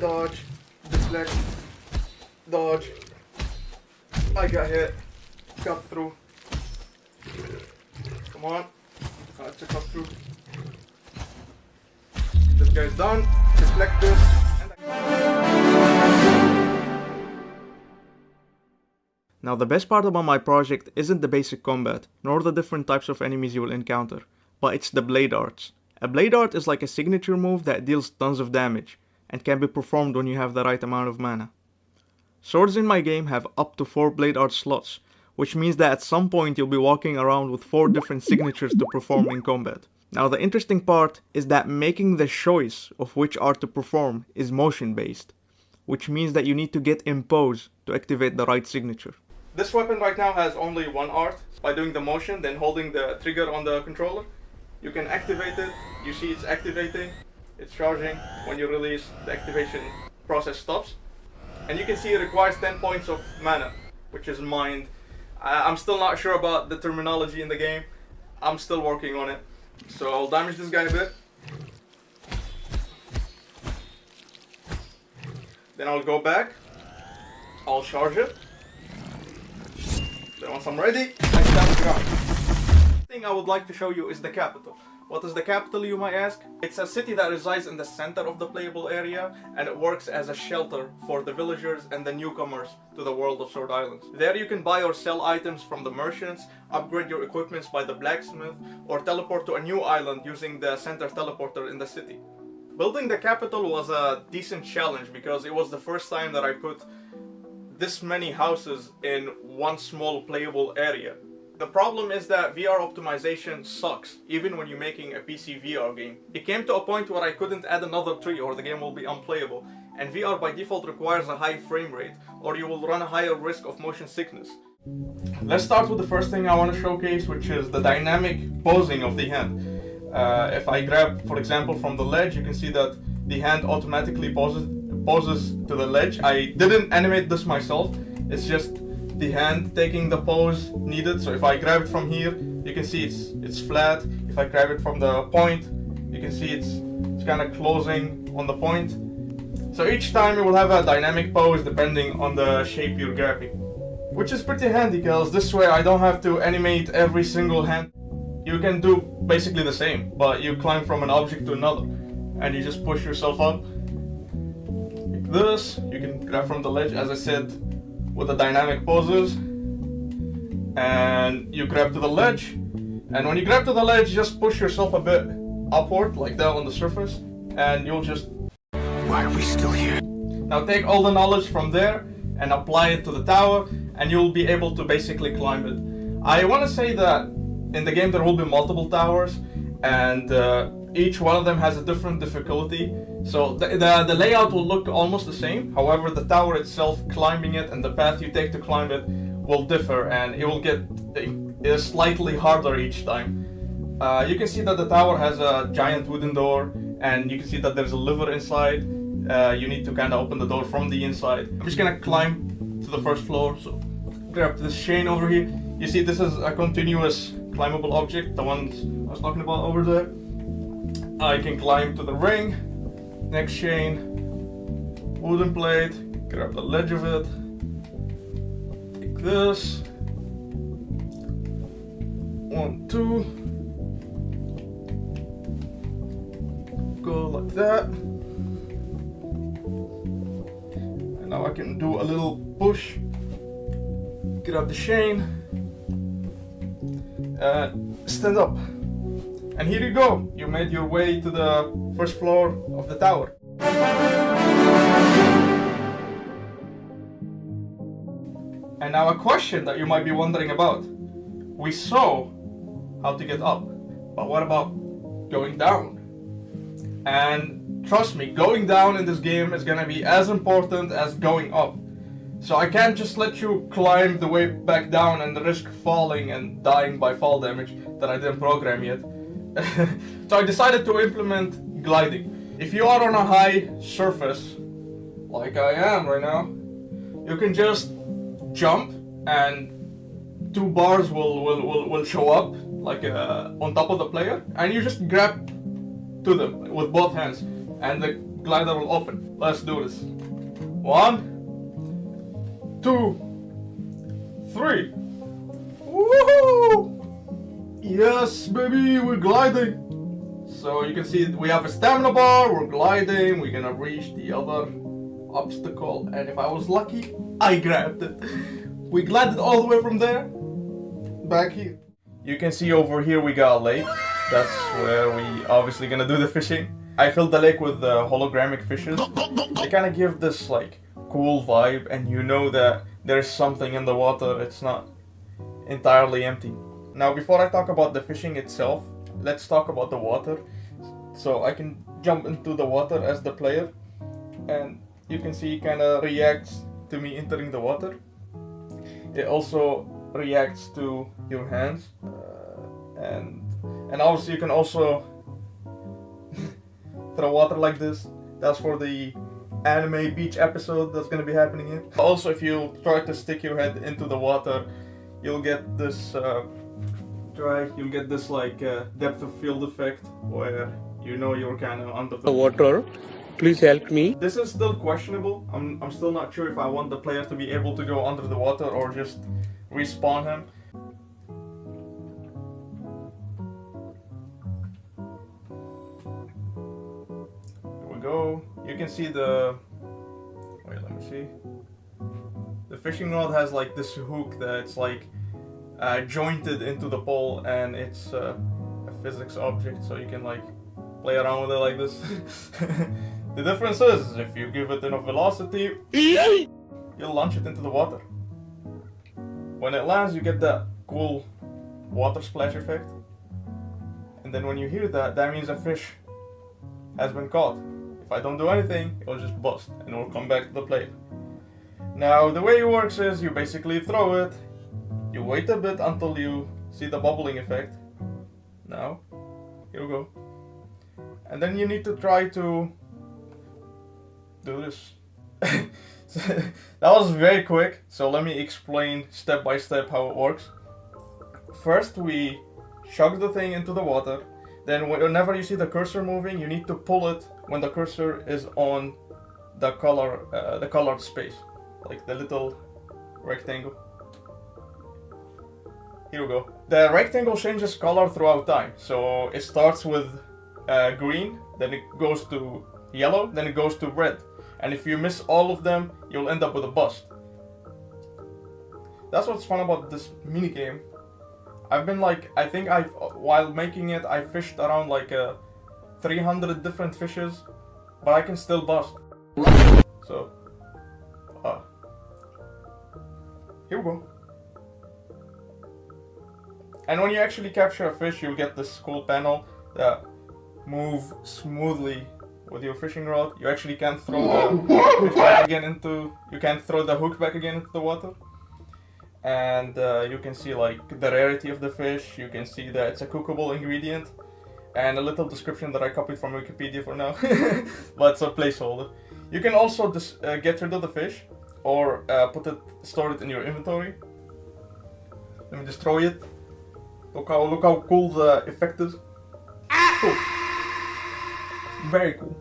dodge, deflect, dodge. I got hit, cut through. Come on, I have to cut through. This guy's done, deflect this, Now the best part about my project isn't the basic combat, nor the different types of enemies you will encounter, but it's the blade arts. A blade art is like a signature move that deals tons of damage, and can be performed when you have the right amount of mana. Swords in my game have up to 4 blade art slots, which means that at some point you'll be walking around with 4 different signatures to perform in combat. Now the interesting part is that making the choice of which art to perform is motion based, which means that you need to get in pose to activate the right signature. This weapon right now has only one art. By doing the motion, then holding the trigger on the controller, you can activate it. You see it's activating, it's charging. When you release, the activation process stops. And you can see it requires 10 points of mana, which is mined. I'm still not sure about the terminology in the game. I'm still working on it. So I'll damage this guy a bit. Then I'll go back. I'll charge it. Then once I'm ready, I stand the ground. The thing I would like to show you is the capital. What is the capital, you might ask? It's a city that resides in the center of the playable area, and it works as a shelter for the villagers and the newcomers to the world of Sword Islands. There you can buy or sell items from the merchants, upgrade your equipments by the blacksmith, or teleport to a new island using the center teleporter in the city. Building the capital was a decent challenge because it was the first time that I put this many houses in one small playable area. The problem is that VR optimization sucks, even when you're making a PC VR game. It came to a point where I couldn't add another tree or the game will be unplayable, and VR by default requires a high frame rate, or you will run a higher risk of motion sickness. Let's start with the first thing I want to showcase, which is the dynamic posing of the hand. If I grab, for example, from the ledge, you can see that the hand automatically poses to the ledge. I didn't animate this myself, it's just the hand taking the pose needed. So if I grab it from here, you can see it's flat. If I grab it from the point, you can see it's kind of closing on the point. So each time you will have a dynamic pose depending on the shape you're grabbing, which is pretty handy because this way I don't have to animate every single hand. You can do basically the same, but you climb from an object to another and you just push yourself up like this. You can grab from the ledge, as I said, with the dynamic poses, and you grab to the ledge, and when you grab to the ledge, just push yourself a bit upward like that on the surface, and you'll just... Why are we still here? Now take all the knowledge from there and apply it to the tower, and you'll be able to basically climb it. I want to say that in the game there will be multiple towers, and each one of them has a different difficulty. So the layout will look almost the same. However, the tower itself, climbing it, and the path you take to climb it will differ, and it will get slightly harder each time. You can see that the tower has a giant wooden door, and you can see that there's a lever inside. You need to kind of open the door from the inside. I'm just gonna climb to the first floor. So grab this chain over here. You see this is a continuous climbable object, the ones I was talking about over there. I can climb to the ring. Next chain, wooden plate, grab the ledge of it, take this, 1, 2, go like that, and now I can do a little push, grab the chain, and stand up. And here you go, you made your way to the first floor of the tower. And now a question that you might be wondering about. We saw how to get up, but what about going down? And trust me, going down in this game is gonna be as important as going up. So I can't just let you climb the way back down and risk falling and dying by fall damage that I didn't program yet. So I decided to implement gliding. If you are on a high surface, like I am right now, you can just jump and 2 bars will show up like on top of the player, and you just grab to them with both hands, and the glider will open. Let's do this. 1, 2, 3. Woohoo! Yes, baby, we're gliding. So you can see we have a stamina bar, we're gliding, we're gonna reach the other obstacle, and if I was lucky, I grabbed it. We glided all the way from there, back here. You can see over here we got a lake. That's where we obviously gonna do the fishing. I filled the lake with hologramic fishes. They kind of give this like cool vibe, and you know that there's something in the water, it's not entirely empty. Now before I talk about the fishing itself, let's talk about the water. So I can jump into the water as the player, and you can see it kind of reacts to me entering the water. It also reacts to your hands, and obviously you can also throw water like this. That's for the anime beach episode that's gonna be happening here. Also, if you try to stick your head into the water, you'll get this you'll get this like depth of field effect where you know you're kind of under the water. Please help me. This is still questionable. I'm still not sure if I want the player to be able to go under the water or just respawn him. Here we go. You can see the... Wait, let me see. The fishing rod has like this hook that's like jointed into the pole, and it's a physics object, so you can like play around with it like this. The difference is, if you give it enough velocity, you'll launch it into the water. When it lands, you get that cool water splash effect. And then when you hear that, that means a fish has been caught. If I don't do anything, it'll just bust and it'll come back to the plate. Now, the way it works is you basically throw it, you wait a bit until you see the bubbling effect. Now, here we go. And then you need to try to do this. That was very quick, so let me explain step by step how it works. First, we chuck the thing into the water. Then whenever you see the cursor moving, you need to pull it when the cursor is on the colored space, like the little rectangle. Here we go. The rectangle changes color throughout time, so it starts with green, then it goes to yellow, then it goes to red. And if you miss all of them, you'll end up with a bust. That's what's fun about this minigame. I've been like, I think while making it, I fished around like 300 different fishes, but I can still bust. So, here we go. And when you actually capture a fish, you'll get this cool panel that move smoothly with your fishing rod. You actually can't throw the fish back again into, you can't throw the hook back again into the water. And you can see like the rarity of the fish. You can see that it's a cookable ingredient, and a little description that I copied from Wikipedia for now, but it's a placeholder. You can also get rid of the fish, or store it in your inventory. Let me just throw it. Look how cool the effect is. Cool. Very cool.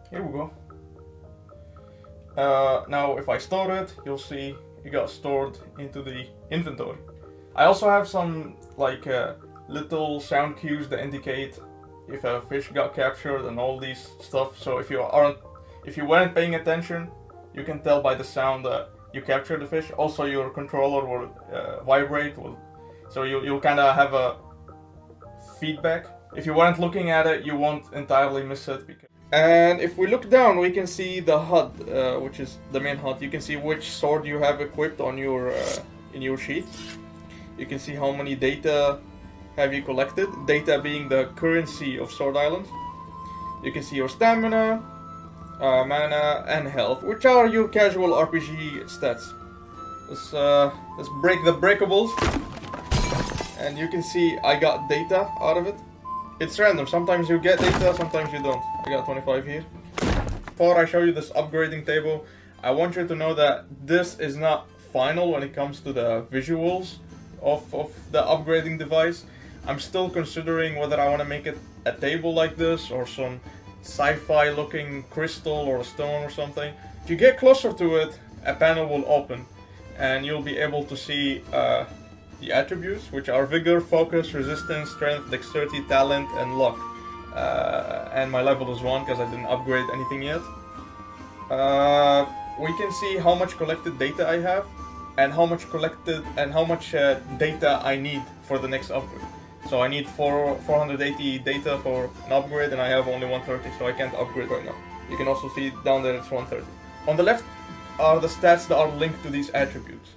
Here we go. Now if I store it, you'll see it got stored into the inventory. I also have some like little sound cues that indicate if a fish got captured and all these stuff. So if you weren't paying attention, you can tell by the sound that you captured the fish. Also, your controller will vibrate, so you'll kind of have a feedback. If you weren't looking at it, you won't entirely miss it. And if we look down, we can see the HUD, which is the main HUD. You can see which sword you have equipped on your in your sheath. You can see how many data have you collected, data being the currency of Sword Island. You can see your stamina, mana, and health, which are your casual RPG stats. Let's break the breakables. And you can see I got data out of it. It's random, sometimes you get data, sometimes you don't. I got 25 here. Before I show you this upgrading table, I want you to know that this is not final when it comes to the visuals of the upgrading device. I'm still considering whether I want to make it a table like this or some sci-fi looking crystal or a stone or something. If you get closer to it, a panel will open and you'll be able to see the attributes, which are vigor, focus, resistance, strength, dexterity, talent, and luck. And my level is 1 because I didn't upgrade anything yet. We can see how much collected data I have and how much data I need for the next upgrade. So I need 480 data for an upgrade and I have only 130, so I can't upgrade right now. You can also see down there it's 130. On the left are the stats that are linked to these attributes.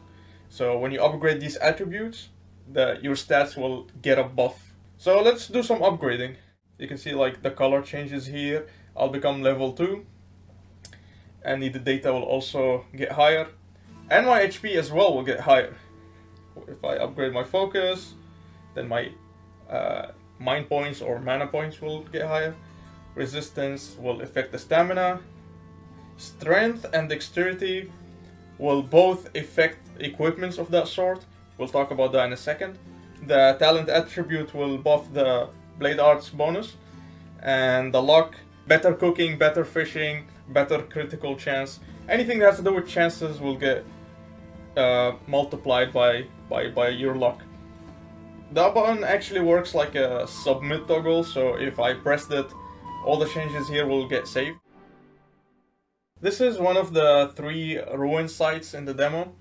So when you upgrade these attributes, your stats will get a buff. So let's do some upgrading. You can see like the color changes here. I'll become level 2. And the data will also get higher. And my HP as well will get higher. If I upgrade my focus, then my mind points or mana points will get higher. Resistance will affect the stamina. Strength and dexterity will both affect equipments of that sort. We'll talk about that in a second. The talent attribute will buff the blade arts bonus. And the luck, better cooking, better fishing, better critical chance. Anything that has to do with chances will get multiplied by your luck. That button actually works like a submit toggle, so if I pressed it, all the changes here will get saved. This is one of the 3 ruin sites in the demo.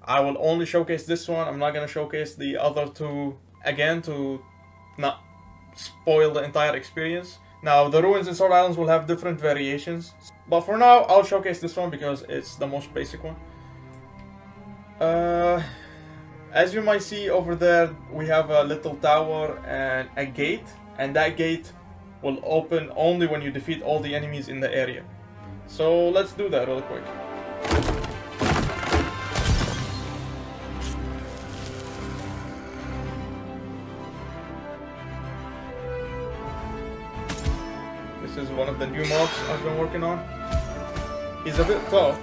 I will only showcase this one. I'm not going to showcase the other 2 again to not spoil the entire experience. Now, the ruins in Sword Islands will have different variations, but for now I'll showcase this one because it's the most basic one. As you might see over there, we have a little tower and a gate, and that gate will open only when you defeat all the enemies in the area. So let's do that real quick. This is one of the new mobs I've been working on. He's a bit tough,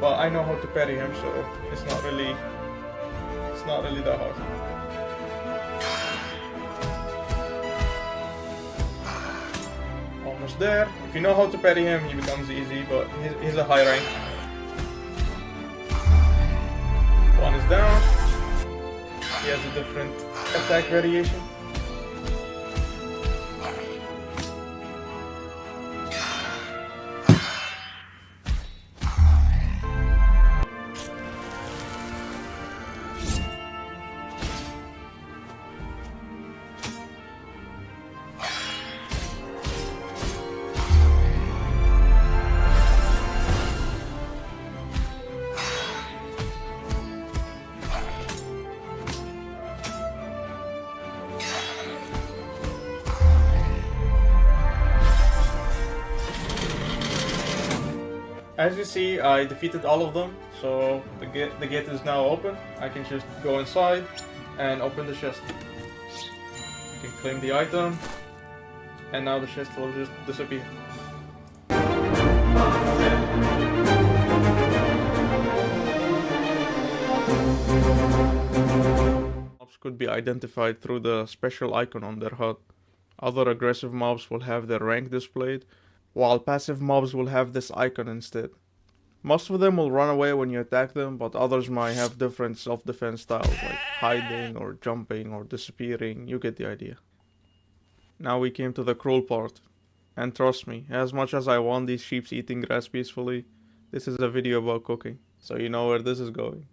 but I know how to parry him, so it's not really that hard. Almost there. If you know how to parry him, he becomes easy, but he's a high rank. One is down. He has a different attack variation. As you see, I defeated all of them, so the gate is now open. I can just go inside and open the chest. You can claim the item, and now the chest will just disappear. Mobs could be identified through the special icon on their HUD. Other aggressive mobs will have their rank displayed, while passive mobs will have this icon instead. Most of them will run away when you attack them, but others might have different self-defense styles like hiding or jumping or disappearing. You get the idea. Now we came to the cruel part. And trust me, as much as I want these sheep eating grass peacefully, this is a video about cooking, so you know where this is going.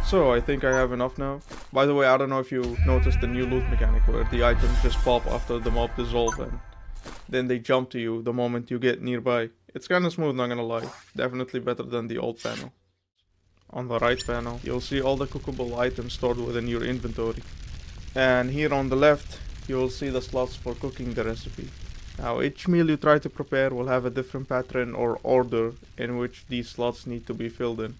So I think I have enough now. By the way, I don't know if you noticed the new loot mechanic where the items just pop after the mob dissolve and then they jump to you the moment you get nearby. It's kinda smooth, not gonna lie. Definitely better than the old panel. On the right panel, you'll see all the cookable items stored within your inventory. And here on the left, you'll see the slots for cooking the recipe. Now each meal you try to prepare will have a different pattern or order in which these slots need to be filled in.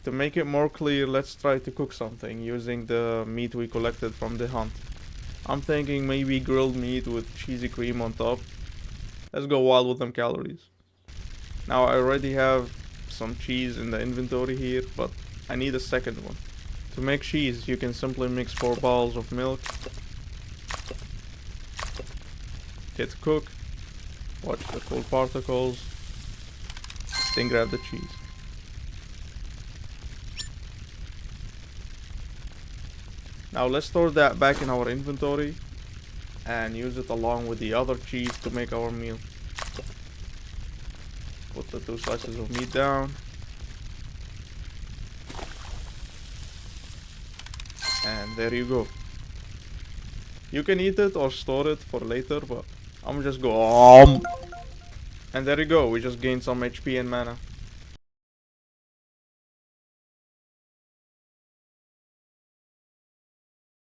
To make it more clear, let's try to cook something using the meat we collected from the hunt. I'm thinking maybe grilled meat with cheesy cream on top. Let's go wild with them calories. Now I already have some cheese in the inventory here, but I need a second one. To make cheese, you can simply mix 4 bottles of milk. Hit cook. Watch the cool particles. Then grab the cheese. Now let's store that back in our inventory and use it along with the other cheese to make our meal. Put the 2 slices of meat down. And there you go. You can eat it or store it for later, but I'm just go. And there you go, we just gained some HP and mana.